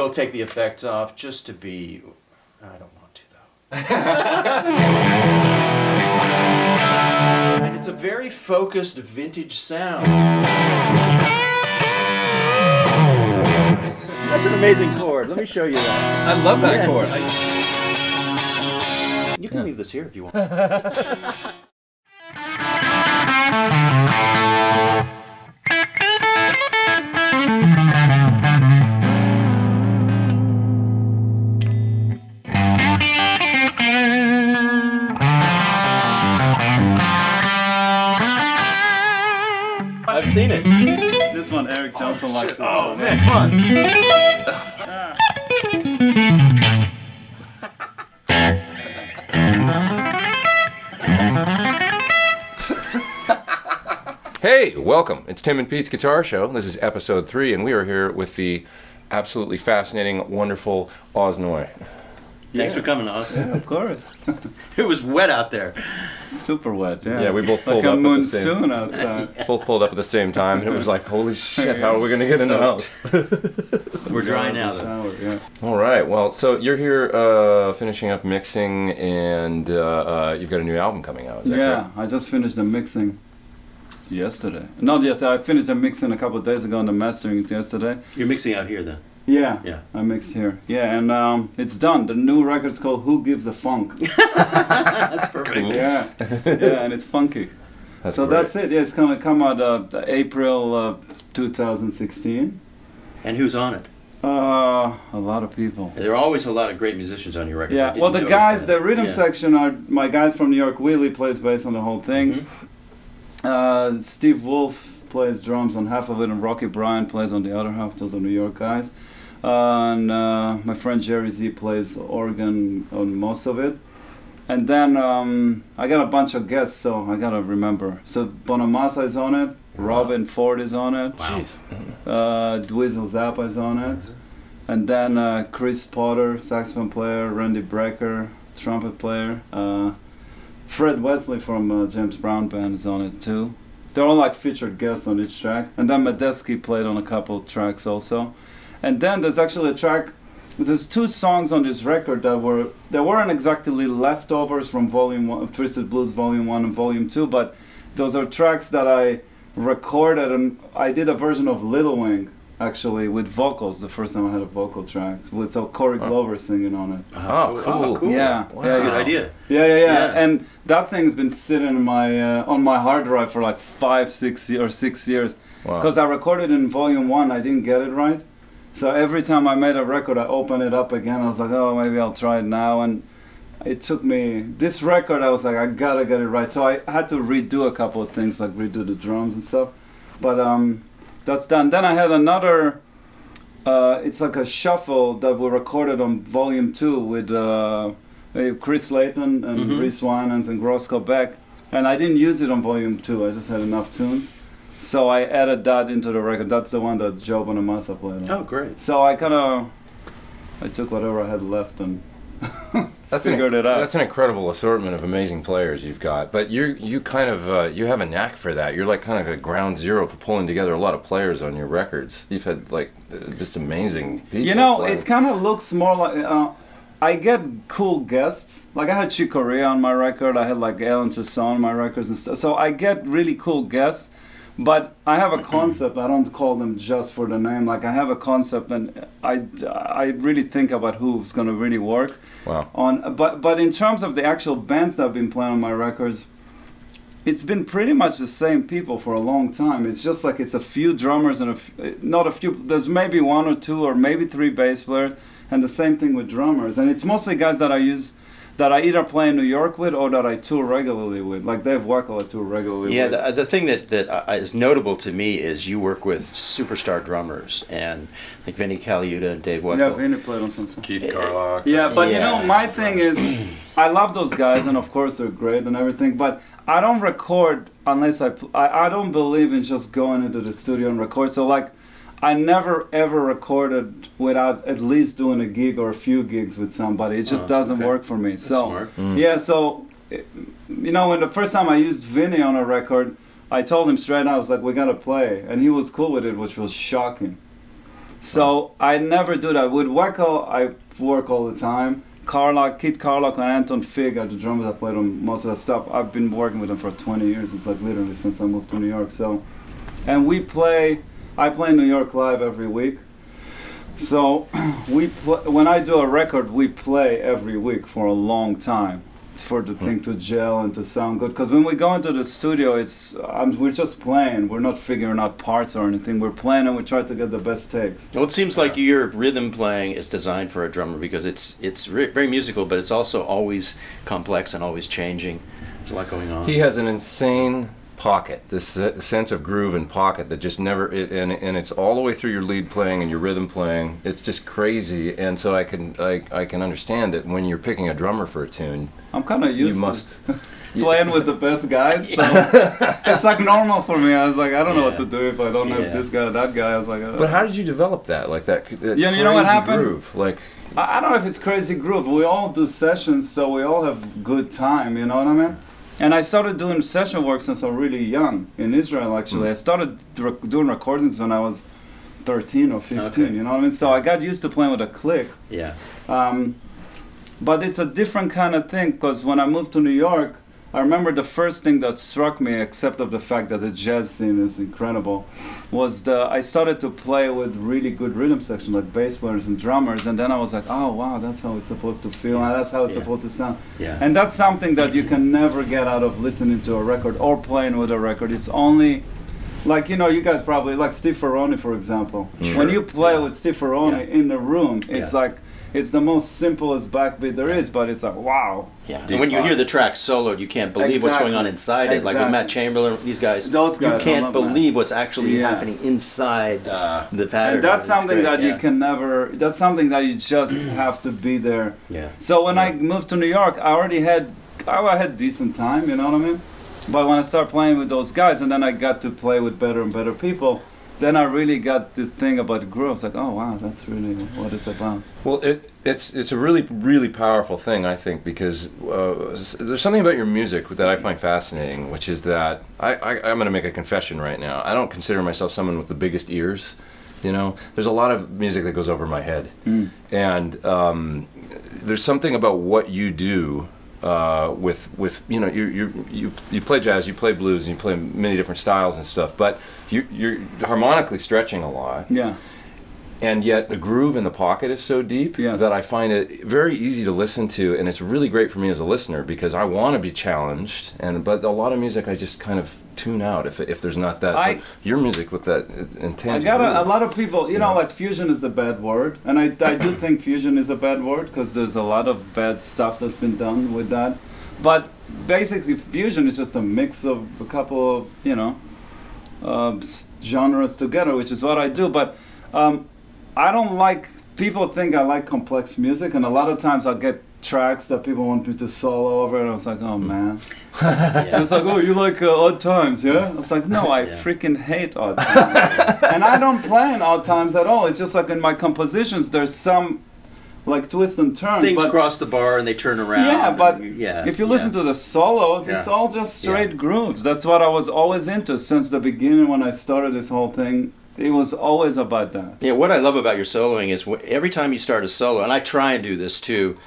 will take the effects off just to be... I don't want to, though. And it's a very focused vintage sound. That's an amazing chord. Let me show you that. I love that chord. You can leave this here if you want. I've seen it. This one, Eric Johnson likes this Oh, one. man, come on. Hey, welcome. It's Tim and Pete's Guitar Show. This is episode 3, and we are here with the absolutely fascinating, wonderful Osnoy. Thanks for coming, Oz. Yeah, of course. It was wet out there. Super wet, yeah. Yeah, we both pulled like up a at the monsoon same. outside. Both pulled up at the same time, and it was like, holy shit! How are we gonna get in the house? We're dry now, though. Shower, yeah. All right. Well, so you're here finishing up mixing, and you've got a new album coming out. Is that Yeah, correct? I just finished the mixing yesterday. Not yesterday, I finished the mixing a couple of days ago and the mastering yesterday. You're mixing out here, then? Yeah, Yeah. I mixed here. Yeah, and it's done. The new record's called Who Gives a Funk. That's perfect. Cool. Yeah, yeah, and it's funky. That's So great. that's it. Yeah, it's gonna come out April 2016. And who's on it? A lot of people. There are always a lot of great musicians on your records. I Yeah, didn't well, the notice guys, that. the rhythm Yeah. section are my guys from New York. Willie plays bass on the whole thing. Steve Wolf plays drums on half of it, and Rocky Bryan plays on the other half. Those are New York guys. And my friend Jerry Z plays organ on most of it. And then I got a bunch of guests, so I gotta remember. So Bonamassa is on it. Robin Ford is on it. Jeez. Dweezil Zappa is on it. And then Chris Potter, saxophone player. Randy Brecker, trumpet player. Fred Wesley from James Brown Band is on it too. They're all like featured guests on each track. And then Medeski played on a couple tracks also. And then there's actually a track, there's 2 songs on this record that weren't exactly leftovers from Volume 1, Twisted Blues Volume 1 and Volume 2, but those are tracks that I recorded, and I did a version of Little Wing, actually, with vocals, the first time I had a vocal track, with Corey Glover singing on it. Oh, cool. cool. Yeah, Wow. That's a yeah, good idea. yeah. And that thing's been sitting in my on my hard drive for like 6 years. Wow. Because I recorded in Volume 1, I didn't get it right. So every time I made a record, I opened it up again. I was like, oh, maybe I'll try it now. And it took me, this record, I was like, I gotta get it right. So I had to redo a couple of things, like redo the drums and stuff. But that's done. Then I had another, it's like a shuffle that we recorded on Volume 2 with Chris Layton and Rhys Winans and Grosko Beck. And I didn't use it on Volume 2, I just had enough tunes. So I added that into the record. That's the one that Joe Bonamassa played on. Oh, great. So I took whatever I had left and figured it out. That's an incredible assortment of amazing players you've got. But you kind of you have a knack for that. You're like kind of a ground zero for pulling together a lot of players on your records. You've had like just amazing people. You know, playing. it kind of looks more like I get cool guests. Like I had Chick Corea on my record. I had like Alan Toussaint on my records and stuff. So I get really cool guests. But I have a concept. I don't call them just for the name. Like I have a concept, and I really think about who's gonna really work. Wow. But in terms of the actual bands that have been playing on my records, it's been pretty much the same people for a long time. It's just like it's a few drummers and not a few. There's maybe 1 or 2 or maybe 3 bass players, and the same thing with drummers. And it's mostly guys that I use, that I either play in New York with or that I tour regularly with. Like Dave Weckl I tour regularly Yeah, with. the thing that is notable to me is you work with superstar drummers, and like Vinnie Colaiuta and Dave Weckl. Yeah, Vinny played on some stuff. Keith Carlock. Yeah, but you Yeah. know, my thing is, I love those guys, and of course they're great and everything, but I don't record unless I don't believe in just going into the studio and record. So like, I never ever recorded without at least doing a gig or a few gigs with somebody. It just doesn't okay. work for me. That's So smart. yeah, so you know, when the first time I used Vinny on a record, I told him straight out, I was like, we gotta play, and he was cool with it, which was shocking. So I never do that. With Wackel, I work all the time. Keith Carlock and Anton Fig are the drummers that played on most of that stuff. I've been working with them for 20 years. It's like literally since I moved to New York. So, and I play New York live every week. So when I do a record, we play every week for a long time for the thing to gel and to sound good. Because when we go into the studio, we're just playing. We're not figuring out parts or anything. We're playing and we try to get the best takes. Well, it seems like your rhythm playing is designed for a drummer because it's very musical, but it's also always complex and always changing. There's a lot going on. He has an insane pocket, this sense of groove and pocket that just never, and it's all the way through your lead playing and your rhythm playing. It's just crazy, and so I can understand that when you're picking a drummer for a tune, I'm kind of used to playing with the best guys, so it's like normal for me. I was like, I don't know what to do if I don't have this guy or that guy. I was like, but how did you develop that? Like that you know what happened? Groove, like. I don't know if it's crazy groove. We all do sessions, so we all have good time. You know what I mean? And I started doing session work since I'm really young in Israel. Actually, I started doing recordings when I was 13 or 15. Okay. You know what I mean? So I got used to playing with a click. Yeah. But it's a different kind of thing because when I moved to New York, I remember the first thing that struck me, except of the fact that the jazz scene is incredible, was I started to play with really good rhythm section, like bass players and drummers, and then I was like, oh wow, that's how it's supposed to feel, and that's how it's supposed to sound. Yeah. And that's something that you can never get out of listening to a record or playing with a record. It's only, like, you know, you guys probably, like Steve Ferroni, for example. Sure. When you play with Steve Ferroni in the room, it's like, it's the most simplest backbeat there is, but it's like, wow. Yeah. And when you hear the track soloed, you can't believe what's going on inside it. Like with Matt Chamberlain, these guys, you can't believe what's actually happening inside the pattern. And that's something that you can never, that's something that you just have to be there. Yeah. So when I moved to New York, I had decent time, you know what I mean? But when I started playing with those guys, and then I got to play with better and better people, then I really got this thing about groove. It's like, oh wow, that's really what it's about. Well, it's a really, really powerful thing, I think, because there's something about your music that I find fascinating, which is that I'm going to make a confession right now. I don't consider myself someone with the biggest ears. You know, there's a lot of music that goes over my head, and there's something about what you do. With you know, you play jazz, you play blues, and you play many different styles and stuff, but you're harmonically stretching a lot. Yeah. And yet the groove in the pocket is so deep that I find it very easy to listen to, and it's really great for me as a listener because I want to be challenged. But a lot of music I just kind of tune out if there's not that. But your music with that intense. I got a lot of people, you know, like fusion is the bad word, and I do think fusion is a bad word because there's a lot of bad stuff that's been done with that. But basically, fusion is just a mix of a couple of, you know, genres together, which is what I do. But I don't like, people think I like complex music, and a lot of times I'll get tracks that people want me to solo over, and I was like, oh man. It's like, oh, you like Odd Times, yeah? I was like, no, I freaking hate Odd Times. And I don't play in Odd Times at all. It's just like in my compositions, there's some like twists and turns. Things cross the bar and they turn around. Yeah, but if you listen to the solos, it's all just straight grooves. That's what I was always into since the beginning when I started this whole thing. It was always about that. Yeah, what I love about your soloing is every time you start a solo, and I try and do this too,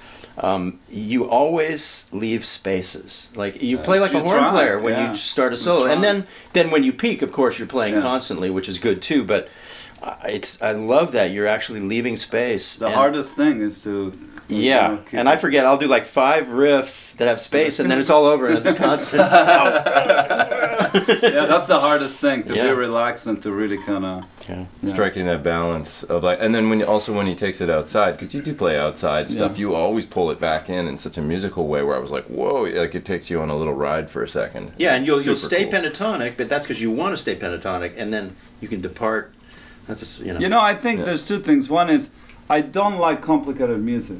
you always leave spaces. Like you play like a horn player when you start a solo, and then when you peak, of course, you're playing constantly, which is good too. But I love that you're actually leaving space. The hardest thing is to and I forget. I'll do like 5 riffs that have space, and then it's all over, and it's constant. Yeah, that's the hardest thing, to be relaxed and to really kind of striking that balance of like, and then when he takes it outside, because you do play outside stuff, you always pull it back in such a musical way where I was like, whoa, like it takes you on a little ride for a second. Yeah, and you'll stay pentatonic, but that's because you want to stay pentatonic, and then you can depart. That's I think there's 2 things. One is I don't like complicated music.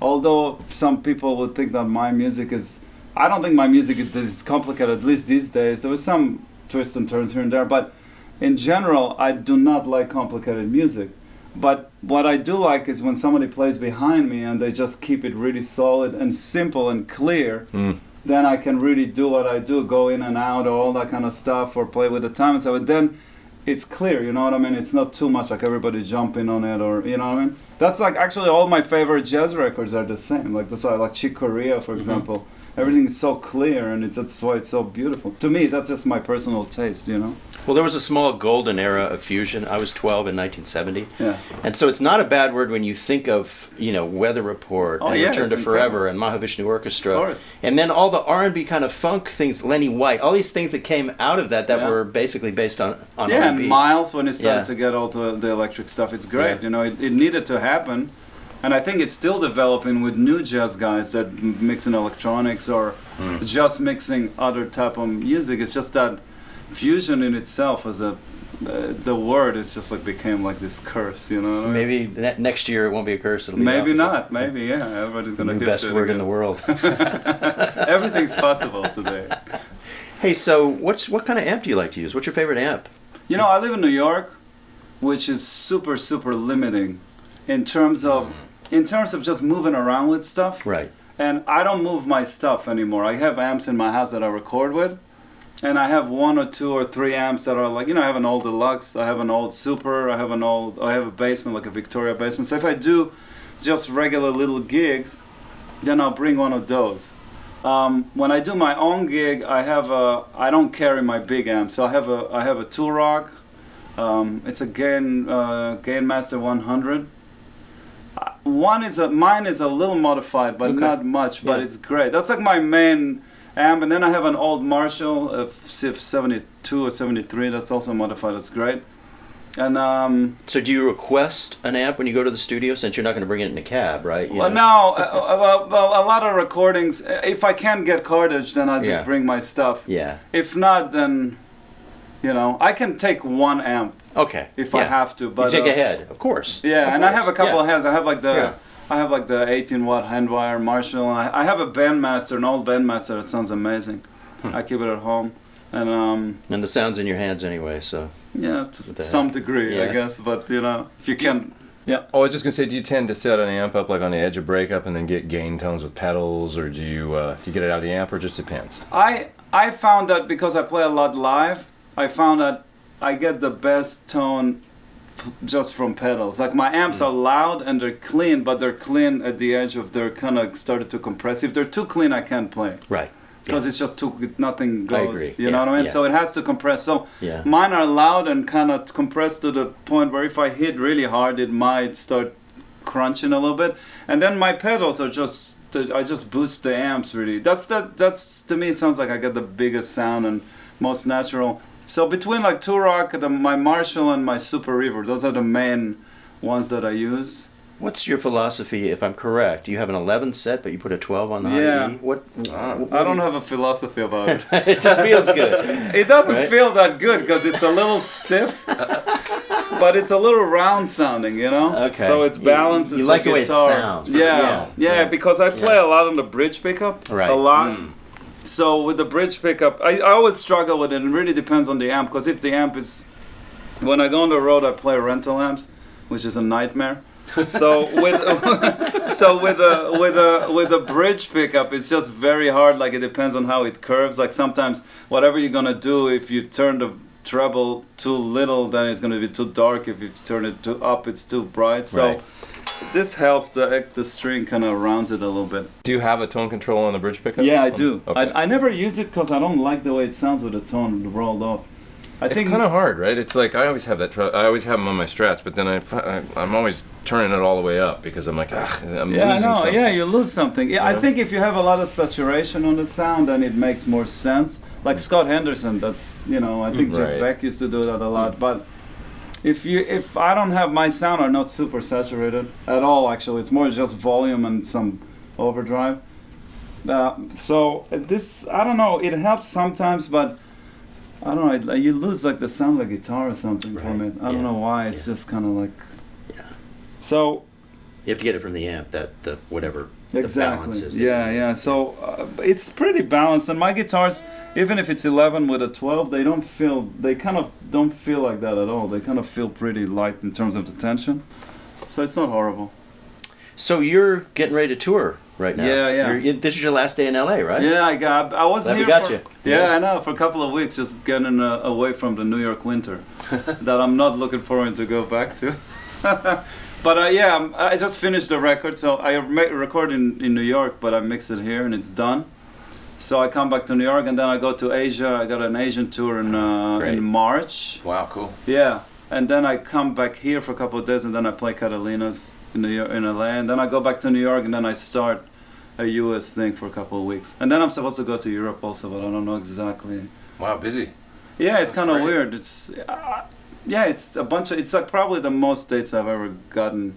Although some people would think that my music is, I don't think my music is complicated, at least these days. There was some twists and turns here and there, but in general, I do not like complicated music. But what I do like is when somebody plays behind me and they just keep it really solid and simple and clear, then I can really do what I do, go in and out, all that kind of stuff, or play with the time and stuff. And then it's clear, you know what I mean? It's not too much like everybody jumping on it, or you know what I mean? That's like actually all my favorite jazz records are the same. Like that's why I like Chick Corea, for example. Everything is so clear, and that's why it's so beautiful. To me, that's just my personal taste, you know? Well, there was a small golden era of fusion. I was 12 in 1970. Yeah. And so it's not a bad word when you think of, Weather Report and Return to Forever and Mahavishnu Orchestra. Of course. And then all the R&B kind of funk things, Lenny White, all these things that came out of that were basically based on R&B. Yeah, and Miles, when it started to get all the electric stuff, it's great. You know, it needed to happen. And I think it's still developing with new jazz guys that mix in electronics or just mixing other type of music. It's just that fusion in itself as the word is just like became like this curse, you know. Maybe next year it won't be a curse. It'll be maybe not. Maybe everybody's gonna the get best word in the world. Everything's possible today. Hey, so what kind of amp do you like to use? What's your favorite amp? You know, I live in New York, which is super limiting in terms of just moving around with stuff. Right. And I don't move my stuff anymore. I have amps in my house that I record with. And I have 1 or 2 or 3 amps that are like, I have an old deluxe, I have an old super, I have a basement, like a Victoria basement. So if I do just regular little gigs, then I'll bring one of those. When I do my own gig, I don't carry my big amp. So I have a Tool Rock. It's a Gain Master 100. Mine is a little modified, but not much, but it's great. That's like my main amp, and then I have an old Marshall, a CIF 72 or 73, that's also modified, that's great. And so do you request an amp when you go to the studio, since you're not going to bring it in a cab, right? Well, no, a lot of recordings, if I can't get cartage, then I'll just bring my stuff. Yeah. If not, then, I can take one amp. Okay. If I have to, but you take a head, of course. Yeah, of and course. I have a couple of heads. I have like the 18-watt handwire Marshall, and I have a Bandmaster, an old Bandmaster that sounds amazing. I keep it at home, and the sound's in your hands anyway, so. Yeah, to some degree, I guess. But if you can. Yeah. Oh, I was just gonna say, do you tend to set an amp up like on the edge of breakup and then get gain tones with pedals, or do you get it out of the amp, or just depends? I found that because I play a lot live, I found that I get the best tone just from pedals. Like my amps are loud and they're clean, but they're clean at the edge of they're kind of started to compress. If they're too clean, I can't play. Right. Because it's just nothing goes. I agree. You know what I mean? So it has to compress. So mine are loud and kind of compressed to the point where if I hit really hard, it might start crunching a little bit. And then my pedals are I just boost the amps really. That's to me, it sounds like I get the biggest sound and most natural. So between like Tool Rock, my Marshall and my Super Reverb, those are the main ones that I use. What's your philosophy, if I'm correct? You have an 11 set, but you put a 12 on the high E? What I don't have a philosophy about it. It just feels good. It doesn't feel that good because it's a little stiff, but it's a little round sounding, Okay. So it balances you like the way guitar. It sounds. Yeah, because I play a lot on the bridge pickup. Right. A lot. So with the bridge pickup, I always struggle with it. It really depends on the amp, because if the amp is... When I go on the road, I play rental amps, which is a nightmare. So with a bridge pickup, it's just very hard. Like it depends on how it curves. Like sometimes whatever you're gonna do, if you turn the treble too little, then it's gonna be too dark. If you turn it too up, it's too bright. So this helps the string kind of rounds it a little bit. Do you have a tone control on the bridge pickup? Yeah, I do. Okay. I never use it because I don't like the way it sounds with the tone rolled off. It's kind of hard, right? It's like I always have that. I always have them on my Strats, but then I'm always turning it all the way up because I'm like, I'm losing something. Yeah, you lose something. Yeah, I think if you have a lot of saturation on the sound, then it makes more sense. Like Scott Henderson, that's I think Jeff Beck used to do that a lot. But if I don't have my sound are not super saturated at all. Actually, it's more just volume and some overdrive. So this, I don't know. It helps sometimes, but. I don't know, you lose like the sound of a guitar or something from it. I don't know why, it's just kind of like... Yeah. So... You have to get it from the amp, whatever the balance is. Yeah. So it's pretty balanced, and my guitars, even if it's 11 with a 12, they kind of don't feel like that at all. They kind of feel pretty light in terms of the tension. So it's not horrible. So you're getting ready to tour right now. Yeah. This is your last day in LA, right? Yeah, I was Glad here we got for, you. Yeah, I know, for a couple of weeks, just getting away from the New York winter that I'm not looking forward to go back to. But I just finished the record, so I recorded in New York, but I mixed it here and it's done. So I come back to New York and then I go to Asia. I got an Asian tour in March. Wow, cool. Yeah, and then I come back here for a couple of days and then I play Catalina's in LA, and then I go back to New York and then I start a US thing for a couple of weeks. And then I'm supposed to go to Europe also, but I don't know exactly. Wow, busy. Yeah, it's kind of great. weird. It's it's a bunch of, it's like probably the most dates I've ever gotten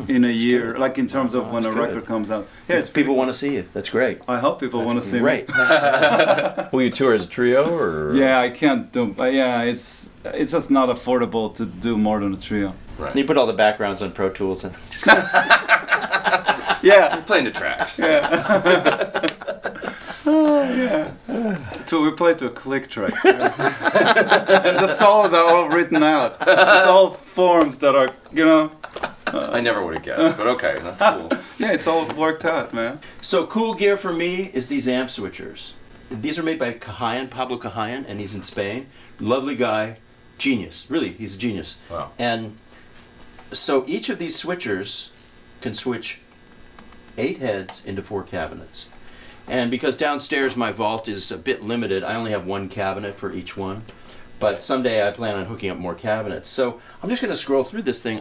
in a year, good. like in terms of when a good. record comes out. Yeah, it's People want to see you. That's great. I hope people want to see me. Great. Will you tour as a trio or? Yeah, I can't do. It's just not affordable to do more than a trio. Right. You put all the backgrounds on Pro Tools and Yeah. You're playing the tracks. So we play to a click track. The solos are all written out. It's all forms that are, I never would have guessed, but okay, that's cool. yeah, it's all worked out, man. So cool gear for me is these amp switchers. These are made by Pablo Cahayan, and he's in Spain. Lovely guy, genius. Really, he's a genius. Wow. And so each of these switchers can switch 8 heads into 4 cabinets. And because downstairs my vault is a bit limited, I only have 1 cabinet for each one. But someday I plan on hooking up more cabinets. So I'm just going to scroll through this thing.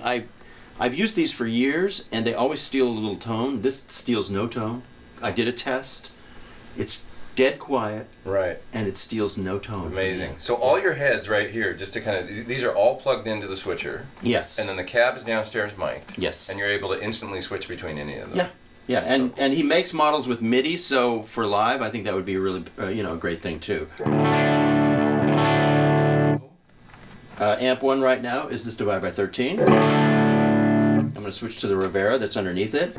I've used these for years, and they always steal a little tone. This steals no tone. I did a test. It's dead quiet, Right. and it steals no tone. Amazing. So all your heads right here, just to kind of, these are all plugged into the switcher, Yes. and then the cab is downstairs mic'd. Yes. And you're able to instantly switch between any of them. Yeah. Yeah, and he makes models with MIDI, so for live, I think that would be a really, a great thing too. Amp 1 right now is this divided by 13. I'm going to switch to the Rivera that's underneath it.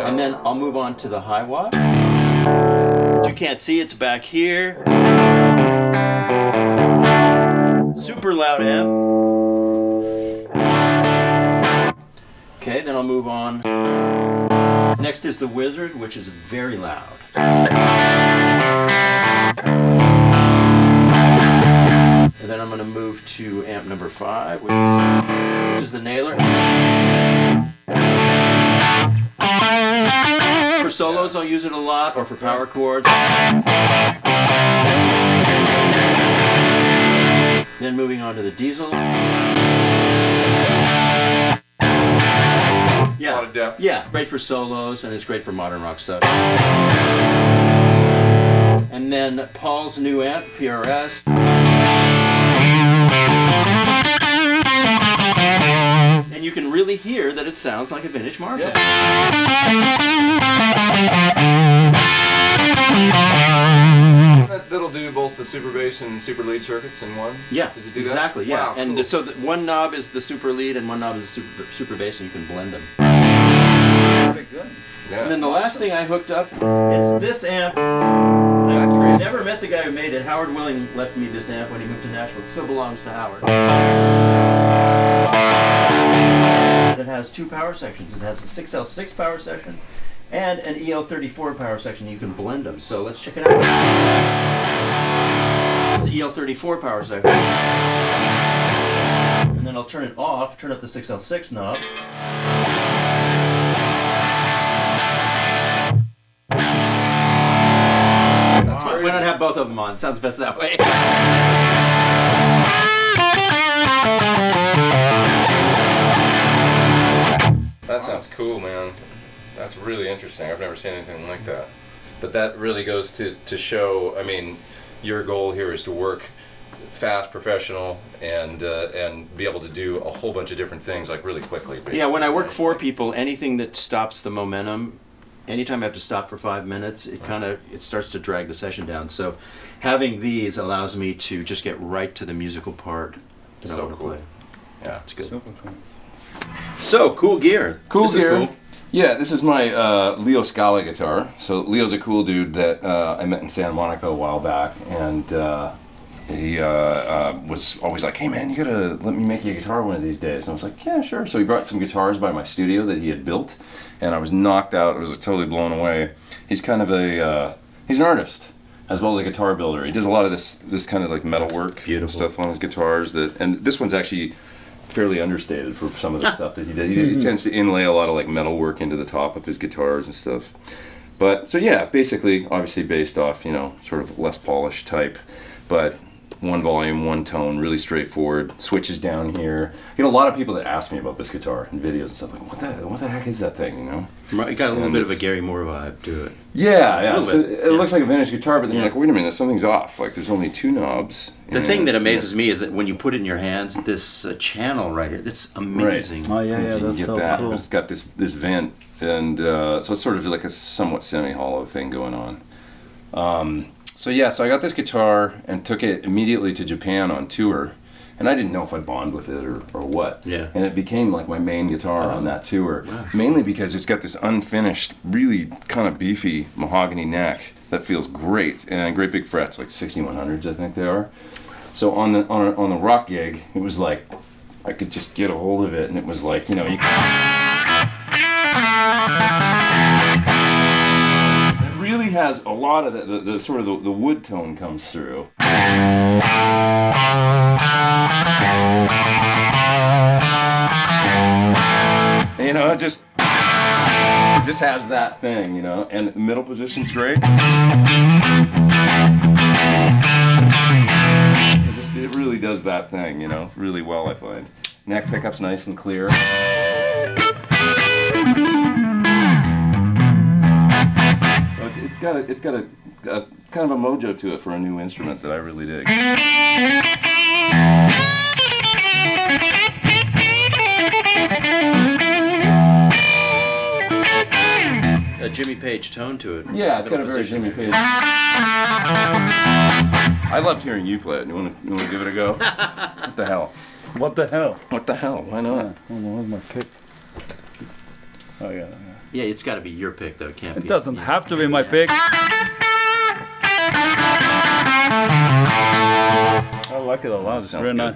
And then I'll move on to the high watt. But you can't see, it's back here. Super loud amp. Okay, then I'll move on. Next is the Wizard, which is very loud. And then I'm going to move to amp number 5, which is the Nailer. For solos, I'll use it a lot, or for power chords. Then moving on to the Diesel. A lot of depth. Yeah, great for solos, and it's great for modern rock stuff. And then Paul's new amp, PRS. And you can really hear that it sounds like a vintage Marshall. That'll do both the super bass and super lead circuits in one? Yeah, Does it do exactly, that? yeah. Wow, And cool. so one knob is the super lead and one knob is the super bass, and you can blend them. Pretty good. Yeah. And then the last thing I hooked up, it's this amp. I never met the guy who made it. Howard Willing left me this amp when he moved to Nashville. It still belongs to Howard. And it has 2 power sections. It has a 6L6 power section and an EL34 power section. You can blend them. So let's check it out. It's the EL34 power section. And then I'll turn it off, turn up the 6L6 knob. Why not have both of them on? Sounds best that way. That sounds cool, man. That's really interesting. I've never seen anything like that. But that really goes to show, I mean, your goal here is to work fast, professional, and be able to do a whole bunch of different things like really quickly. Basically. Yeah, when I work for people, anything that stops the momentum, anytime I have to stop for 5 minutes, it starts to drag the session down. So having these allows me to just get right to the musical part that I So want to cool. play. Yeah, It's good. Super cool. So, cool gear. Cool This gear. is cool. Yeah, this is my Leo Scala guitar. So Leo's a cool dude that I met in Santa Monica a while back, and he was always like, "Hey man, you gotta let me make you a guitar one of these days." And I was like, "Yeah, sure." So he brought some guitars by my studio that he had built, and I was knocked out. I was totally blown away. He's kind of he's an artist as well as a guitar builder. He does a lot of this kind of like metalwork stuff on his guitars. And this one's actually fairly understated for some of the stuff that he does. He tends to inlay a lot of like metalwork into the top of his guitars and stuff. But so yeah, basically, obviously based off sort of less polished type, but one volume, one tone, really straightforward. Switches down here. You know, a lot of people that ask me about this guitar in videos and stuff like, what the heck is that thing? You know, it got a little bit of a Gary Moore vibe to it. Yeah. So it looks like a vintage guitar, but then you're like, wait a minute, something's off. Like there's only 2 knobs. The thing that amazes me is that when you put it in your hands, this channel right here, that's amazing. Right. Oh yeah, that's so cool. It's got this vent, and so it's sort of like a somewhat semi-hollow thing going on. So I got this guitar and took it immediately to Japan on tour, and I didn't know if I'd bond with it or what. Yeah. And it became like my main guitar on that tour, mainly because it's got this unfinished, really kind of beefy mahogany neck that feels great, and great big frets, like 6100s I think they are. So on the rock gig, it was like I could just get a hold of it, and it was like, you really has a lot of the sort of the wood tone comes through. You know, it just has that thing, and the middle position's great. It really does that thing, really well, I find. Neck pickup's nice and clear. It's got a kind of a mojo to it for a new instrument that I really dig. A Jimmy Page tone to it. Yeah, it's got a very Jimmy Page. I loved hearing you play it. You want to give it a go? What the hell? What the hell? What the hell? Why not? Hold on, where's my pick? Oh yeah. Yeah, it's got to be your pick though. It can't be. It doesn't have to be my pick. I like it a lot. It's very nice.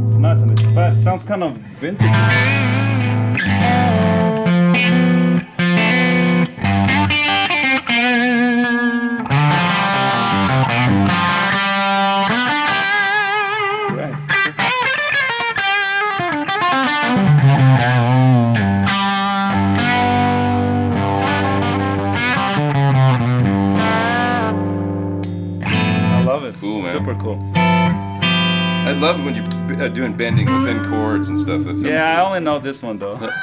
It's nice and it's fast. It sounds kind of vintage. Cool, man. Super cool. I love when you're doing bending within chords and stuff. That's I only know this one though. That's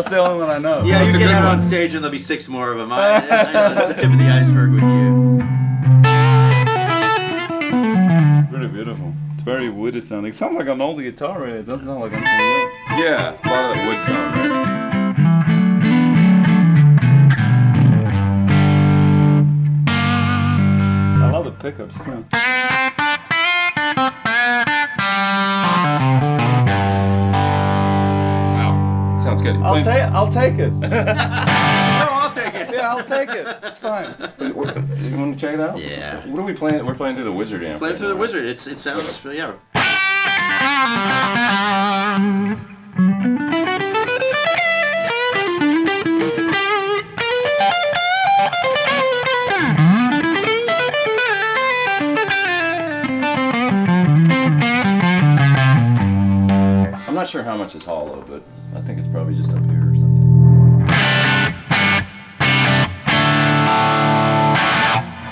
the only one I know. Yeah, you get out on stage and there'll be 6 more of them. I know that's the tip of the iceberg with you. Really beautiful. It's very woody sounding. It sounds like an old guitar, really. It doesn't sound like anything new. Yeah, a lot of that wood tone, right? I love the pickups too. Wow, sounds good. I'll take it. No, I'll take it. Yeah, I'll take it. It's fine. You want to check it out? Yeah. What are we playing? We're playing through the Wizard amp. Play through the Wizard. It sounds yeah. I'm not sure how much is hollow, but I think it's probably just up here or something.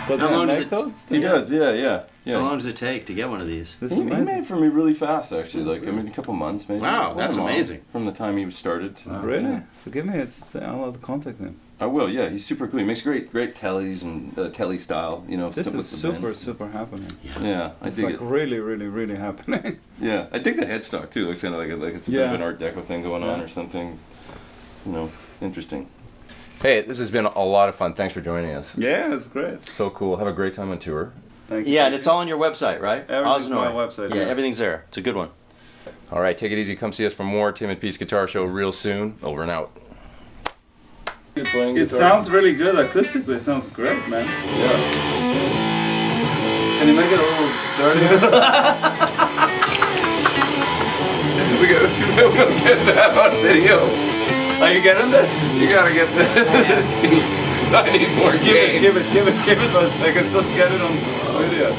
Does How long it does make it- those? He does, yeah. How long does it take to get one of these? This He is made amazing. it for me really fast, actually. Like, I mean, a couple months, maybe. Wow, It wasn't that's long amazing. From the time he started. Really? Forgive me. I'll have to contact him. I will, yeah. He's super cool. He makes great tellies and telly style, This with is the super, bend. super happening. Yeah, I It's dig like it. really, really, really happening. Yeah, I dig the headstock too. Looks kind of like it's a bit of an Art Deco thing going on or something. Interesting. Hey, this has been a lot of fun. Thanks for joining us. Yeah, it's great. So cool. Have a great time on tour. Thank you. Yeah, and it's all on your website, right? Everything's on my Osnor. website, Yeah, yeah. everything's there. It's a good one. All right, take it easy. Come see us for more Tim and Pete's Guitar Show real soon. Over and out. You're playing It guitar. sounds really good acoustically. It sounds great, man. Yeah. Can you make it a little dirtier? We gotta get that on video. Are you getting this? You gotta get that. I need more gain. Give it 1 second. Just get it on video.